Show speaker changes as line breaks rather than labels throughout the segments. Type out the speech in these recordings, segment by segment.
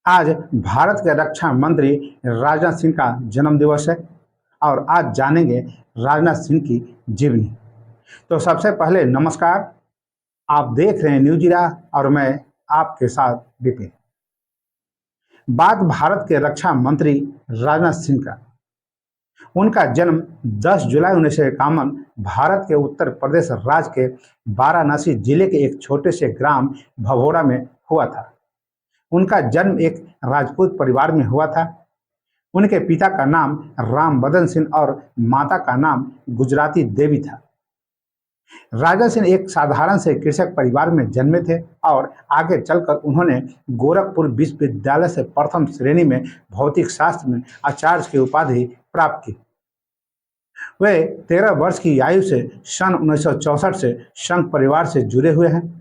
आज भारत के रक्षा मंत्री राजनाथ सिंह का जन्म दिवस है और आज जानेंगे राजनाथ सिंह की जीवनी। तो सबसे पहले नमस्कार। आप देख रहे हैं न्यूज इरा और मैं आपके साथ विपिन। बात भारत के रक्षा मंत्री राजनाथ सिंह का। उनका जन्म 10 जुलाई 1951 भारत के उत्तर प्रदेश राज्य के वाराणसी जिले के एक छोटे से ग्राम भभोरा में हुआ था। उनका जन्म एक राजपूत परिवार में हुआ था। उनके पिता का नाम राम बदन सिंह और माता का नाम गुजराती देवी था। राजा सिंह एक साधारण से कृषक परिवार में जन्मे थे और आगे चलकर उन्होंने गोरखपुर विश्वविद्यालय से प्रथम श्रेणी में भौतिक शास्त्र में आचार्य की उपाधि प्राप्त की। वे 13 वर्ष की आयु से सन 1964 से संघ परिवार से जुड़े हुए हैं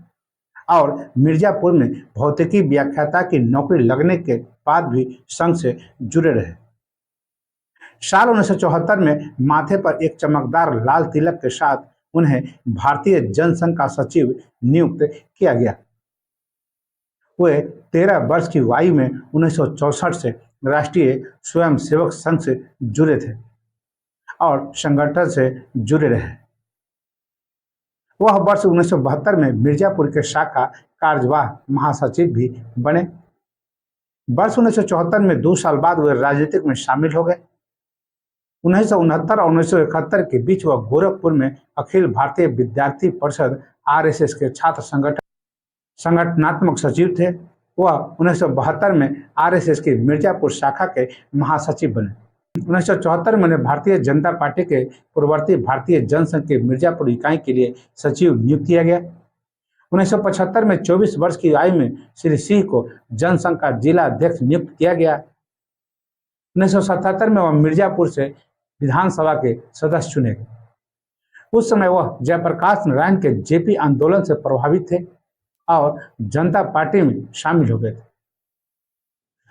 और मिर्जापुर में भौतिकी व्याख्याता की नौकरी लगने के बाद भी संघ से जुड़े रहे। साल 1974 में माथे पर एक चमकदार लाल तिलक के साथ उन्हें भारतीय जनसंघ का सचिव नियुक्त किया गया। वे 13 वर्ष की आयु में 1964 से राष्ट्रीय स्वयंसेवक संघ से जुड़े थे और संगठन से जुड़े रहे। वह वर्ष 1972 में मिर्जापुर के शाखा कार्यवाह महासचिव भी बने। वर्ष 1974 में 2 साल बाद वे राजनीतिक में शामिल हो गए। 1969 और 1971 के बीच वह गोरखपुर में अखिल भारतीय विद्यार्थी परिषद आरएसएस के छात्र संगठनात्मक सचिव थे। वह 1972 में आरएसएस की मिर्जापुर शाखा के महासचिव बने। 1974 में उन्हें भारतीय जनता पार्टी के पूर्ववर्ती भारतीय जनसंघ के मिर्जापुर इकाई के लिए सचिव नियुक्त किया गया। 1975 में 24 वर्ष की आयु में श्री सिंह को जनसंघ का जिला अध्यक्ष नियुक्त किया गया। 1977 में वह मिर्जापुर से विधानसभा के सदस्य चुने गए। उस समय वह जयप्रकाश नारायण के जेपी आंदोलन से प्रभावित थे और जनता पार्टी में शामिल हो गए थे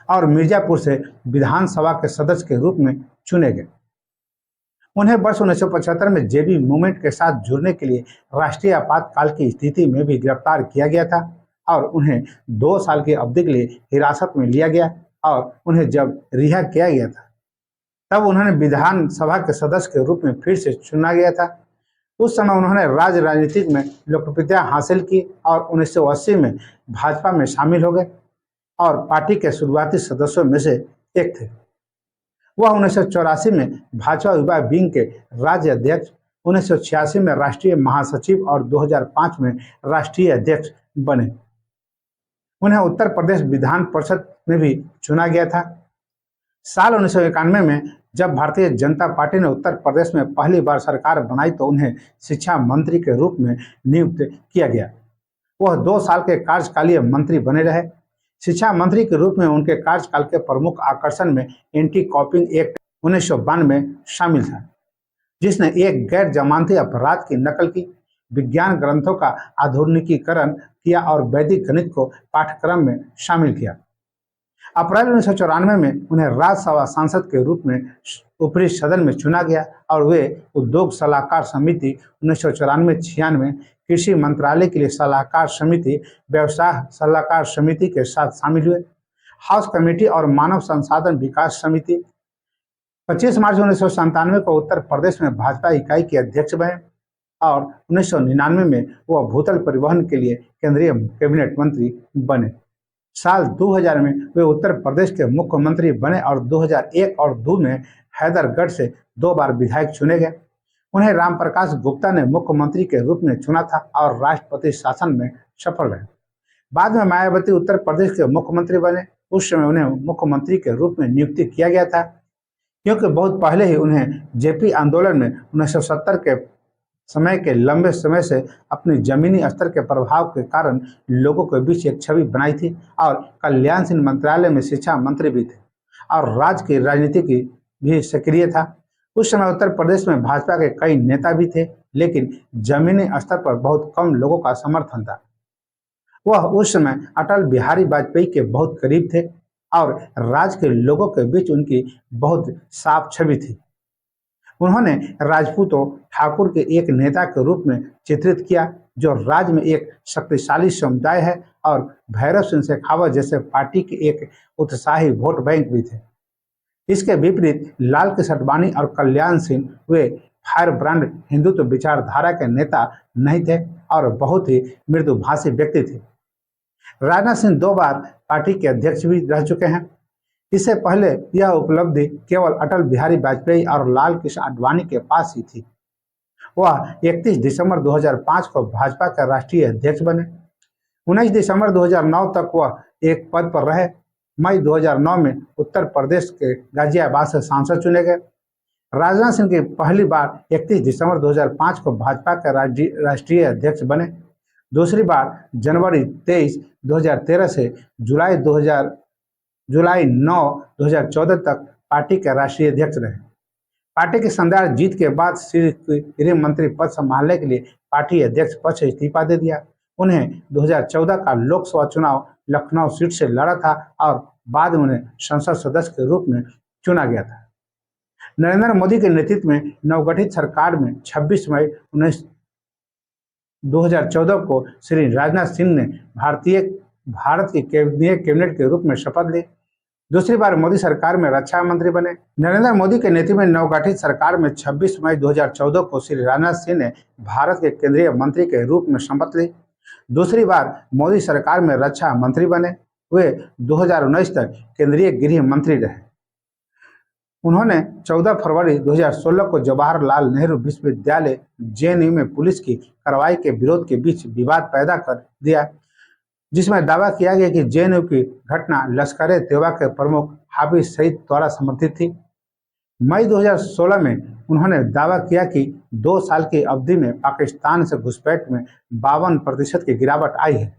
और मिर्जापुर से विधानसभा के सदस्य के रूप में चुने गए। उन्हें वर्ष 1975 में जेबी मूवमेंट के साथ जुड़ने के लिए राष्ट्रीय आपातकाल की स्थिति में भी गिरफ्तार किया गया था और उन्हें 2 साल की अवधि के लिए हिरासत में लिया गया और उन्हें जब रिहा किया गया था तब उन्होंने विधानसभा के सदस्य के रूप में फिर से चुना गया था। उस समय उन्होंने राज्य राजनीति में लोकप्रियता हासिल की और 1980 में भाजपा में शामिल हो गए और पार्टी के शुरुआती सदस्यों में से एक थे। वह 1984 में भाजपा युवा विंग के राज्य अध्यक्ष, 1986 में राष्ट्रीय महासचिव और 2005 में राष्ट्रीय अध्यक्ष बने। उन्हें उत्तर प्रदेश विधान परिषद में भी चुना गया था। साल 1991 में जब भारतीय जनता पार्टी ने उत्तर प्रदेश में पहली बार सरकार बनाई तो उन्हें शिक्षा मंत्री के रूप में नियुक्त किया गया। वह 2 साल के कार्यकालीय मंत्री बने रहे। शिक्षा मंत्री के रूप में उनके कार्यकाल के प्रमुख आकर्षण में एंटी कॉपिंग एक्ट 1992 में शामिल था, जिसने एक गैर जमानती अपराध की नकल की, विज्ञान ग्रंथों का आधुनिकीकरण किया और वैदिक गणित को पाठ्यक्रम में शामिल किया। अप्रैल 1994 में उन्हें राज्यसभा सांसद के रूप में ऊपरी सदन में चुना गया और वे उद्योग सलाहकार समिति 1994-96, कृषि मंत्रालय के लिए सलाहकार समिति, व्यवसाय सलाहकार समिति के साथ शामिल हुए। हाउस कमेटी और मानव संसाधन विकास समिति। 25 मार्च 1997 को उत्तर प्रदेश में भाजपा इकाई के अध्यक्ष बने और 1999 में वह भूतल परिवहन के लिए केंद्रीय कैबिनेट मंत्री बने। साल 2000 में वे उत्तर प्रदेश के मुख्यमंत्री बने और 2001 और 2002 में हैदरगढ़ से 2 बार विधायक चुने गए। उन्हें रामप्रकाश गुप्ता ने मुख्यमंत्री के रूप में चुना था और राष्ट्रपति शासन में सफल रहे। बाद में मायावती उत्तर प्रदेश के मुख्यमंत्री बने। उस समय उन्हें मुख्यमंत्री के रूप में नियुक्त किया गया था क्योंकि बहुत पहले ही उन्हें जेपी आंदोलन में 1970 के समय के लंबे समय से अपनी जमीनी स्तर के प्रभाव के कारण लोगों के बीच एक छवि बनाई थी और कल्याण सिंह मंत्रालय में शिक्षा मंत्री भी थे और राज्य की राजनीति की भी सक्रिय था। उस समय उत्तर प्रदेश में भाजपा के कई नेता भी थे, लेकिन जमीनी स्तर पर बहुत कम लोगों का समर्थन था। वह उस समय अटल बिहारी वाजपेयी के बहुत करीब थे और राज्य के लोगों के बीच उनकी बहुत साफ छवि थी। उन्होंने राजपूतों ठाकुर के एक नेता के रूप में चित्रित किया जो राज्य में एक शक्तिशाली समुदाय है और भैरव सिंह शेखावत जैसे पार्टी के एक उत्साही वोट बैंक भी थे। इसके विपरीत लाल कृष्ण आडवाणी और कल्याण सिंह वे फायर ब्रांड हिंदुत्व विचारधारा के नेता नहीं थे और बहुत ही मृदुभाषी व्यक्ति थे। राजनाथ सिंह 2 बार पार्टी के अध्यक्ष भी रह चुके हैं। इससे पहले यह उपलब्धि केवल अटल बिहारी वाजपेयी और लाल कृष्ण आडवाणी के पास ही थी। वह 31 दिसंबर 2005 को भाजपा के राष्ट्रीय अध्यक्ष बने। 19 दिसंबर 2009 तक वह एक पद पर रहे। मई 2009 में उत्तर प्रदेश के गाजियाबाद से सांसद चुने गए। राजनाथ सिंह की पहली बार 31 दिसंबर 2005 को भाजपा के राष्ट्रीय अध्यक्ष बने। दूसरी बार जनवरी 23, 2013 से जुलाई 9, 2014 तक पार्टी के राष्ट्रीय अध्यक्ष रहे। पार्टी की शानदार जीत के बाद श्री गृह मंत्री पद संभालने के लिए पार्टी अध्यक्ष पद से इस्तीफा दे दिया। उन्हें 2014 का लोकसभा चुनाव लखनऊ सीट से लड़ा था और बाद में उन्हें संसद सदस्य के रूप में चुना गया था। नरेंद्र मोदी के नेतृत्व में नवगठित सरकार में 26 मई 2014 को श्री राजनाथ सिंह ने भारत की केंद्रीय कैबिनेट के रूप में शपथ ली। दूसरी बार मोदी सरकार में रक्षा मंत्री बने। नरेंद्र मोदी के नेतृत्व में नवगठित सरकार में 26 मई 2014 को श्री राजनाथ सिंह ने भारत के केंद्रीय मंत्री के रूप में शपथ ली। दूसरी बार मोदी सरकार में रक्षा मंत्री बने। वे 2019 तक केंद्रीय गृह मंत्री रहे। उन्होंने 14 फरवरी 2016 को जवाहरलाल नेहरू विश्वविद्यालय जेएनयू में पुलिस की कार्रवाई के विरोध के बीच विवाद पैदा कर दिया, जिसमें दावा किया गया कि जेएनयू की घटना लश्कर-ए-तैयबा के प्रमुख हाफिज सईद द्वारा समर्थित थी। मई 2016 में उन्होंने दावा किया कि 2 साल की अवधि में पाकिस्तान से घुसपैठ में 52% की गिरावट आई है।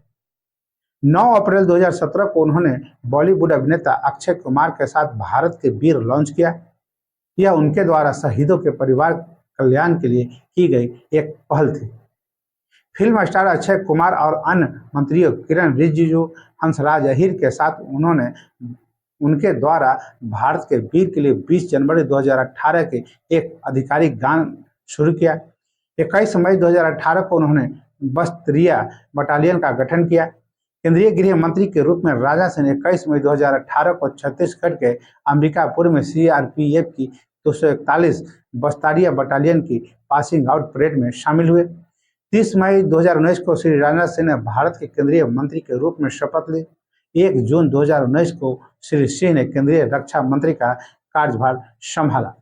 9 अप्रैल 2017 को उन्होंने बॉलीवुड अभिनेता अक्षय कुमार के साथ भारत के वीर लॉन्च किया। यह उनके द्वारा शहीदों के परिवार कल्याण के लिए की गई एक पहल थी। फिल्म स्टार अक्षय कुमार और अन्य मंत्रियों किरण रिजिजू, हंसराज अहीर के साथ उनके द्वारा भारत के वीर के लिए 20 जनवरी 2018 के एक आधिकारिक गान शुरू किया। 21 मई 2018 को उन्होंने बस्तरिया बटालियन का गठन किया। केंद्रीय गृह मंत्री के रूप में राजनाथ सिंह 21 मई 2018 को छत्तीसगढ़ के अंबिकापुर में सीआरपीएफ की 241 बस्तारिया बटालियन की पासिंग आउट परेड में शामिल हुए। 30 मई 2019 को श्री राजनाथ सिंह ने भारत के केंद्रीय मंत्री के रूप में शपथ ली। 1 जून 2019 को श्री सिंह ने केंद्रीय रक्षा मंत्री का कार्यभार संभाला।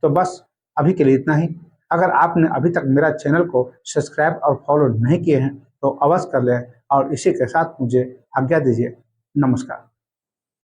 तो बस अभी के लिए इतना ही। अगर आपने अभी तक मेरा चैनल को सब्सक्राइब और फॉलो नहीं किए हैं तो अवश्य कर लें और इसी के साथ मुझे आज्ञा दीजिए। नमस्कार।